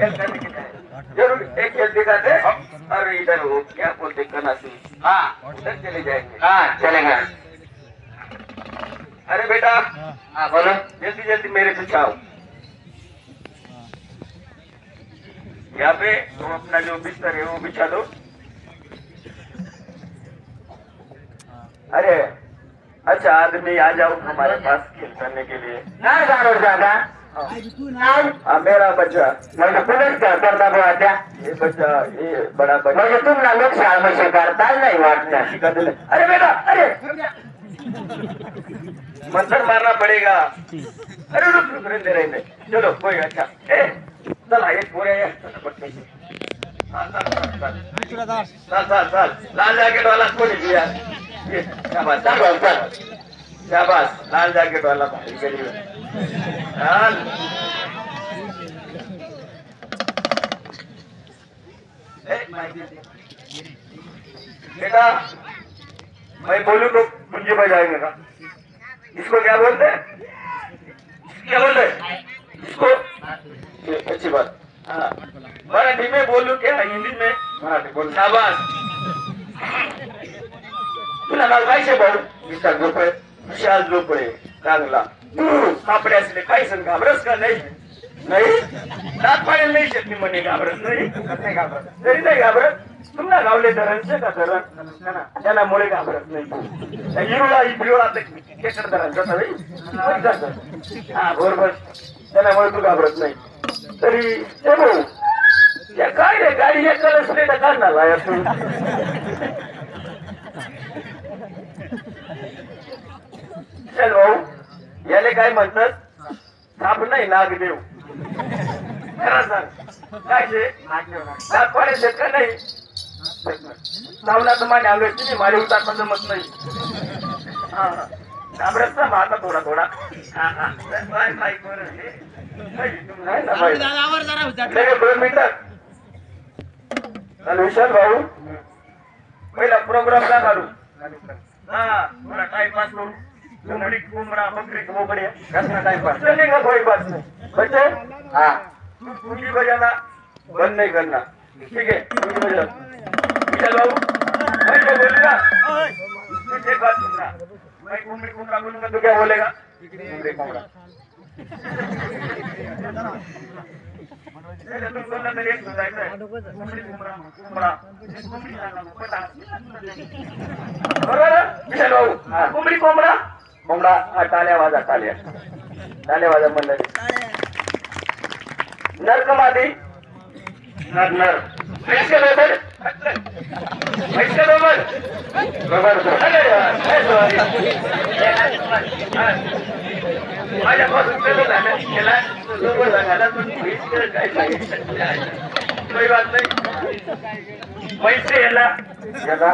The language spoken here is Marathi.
खेल करने के लिए जरूर एक खेल दिखाते। अरे इधर हो क्या बोलते कनासी। हाँ उधर चले जाएंगे। हाँ चलेगा। अरे बेटा हाँ बोलो जल्दी जल्दी मेरे पीछे आओ। यहाँ पे तुम अपना जो बिस्तर है वो बिछा दो। अरे अच्छा आदमी आ जाओ हमारे पास खेल करने के लिए। ना जानो ज्यादा मेरा बच्चा मुझे पुलिस का करता हुआ क्या ये बच्चा ये बड़ा बच्चा मुझे तुम ना लोग साल में करता नहीं वाटता। अरे बेटा अरे मंत्र मारना पड़ेगा। अरे रुक रहने रहने चलो कोई अच्छा चल एक पूरे लाल जैकेट वाला कोई दिया। शाबाश शाबाश शाबाश लाल जैकेट वाला भाई गरीब लाल। बेटा मैं बोलूं तो मुझे बजाएंगे ना। इसको क्या बोलते हैं क्या बोलते हैं इसको अच्छी बात। हाँ मराठी में बोलूं क्या हिंदी में मराठी बोल। शाबाश तुला नाव काय शे भाऊ विशाल झोपळे विशाल झोपळे चांगला तू सापडे असले काही सण घाबरस का नाही नाही दात पाडेल नाही शेत म्हणे घाबरत नाही तरी नाही घाबरत तुमला गावले धरणचे का धरण त्यामुळे घाबरत नाही हिरोला हिरोला केसर धरण हा बरोबर त्यामुळे तू घाबरत नाही तरी ते भाऊ या काय रे गाडी एक कलस नाही तर काय झाला यार तू चल भाऊ याले काय म्हणतात साप नाही नाग देव खरं सांग काय ते नाग पाडे का नाही लावला तर माझ्या अंगाची नाही माझ्या उतार जमत नाही हा घाबरत ना माझा थोडा थोडा हा हा काय दोन मिनिटात विशाल भाऊ पहिला प्रोग्राम का काढू हा थोडा टाइमपास करू कोंबडी कोंबडा बकरी बोकडे टाइमपास चलेगा कोई बात नहीं बच्चे हाँ पूंजी बजाना बंद नहीं करना ठीक है पूंजी बजा विशाल बाबू मैं क्या बोलूंगा एक बात सुनना मैं कोंबड़ी कोंबड़ा बोलूंगा तो क्या बोलेगा कोंबड़ी कोंबड़ा तुम बोलना तो एक सुनता है कोंबड़ी कोंबड़ा कोंबड़ा बरोबर विशाल बाबू कोंबडी कोंबडा कोंबडा टाळ्या वाजा टाळ्या वाजा मंडळी नर कमादी नर नर पैसे बरोबर पैसे बरोबर माझ्यापासून केला बरोबर सांगायला तुम्ही काय सांगितलं काही बात नाही पैसे याला याला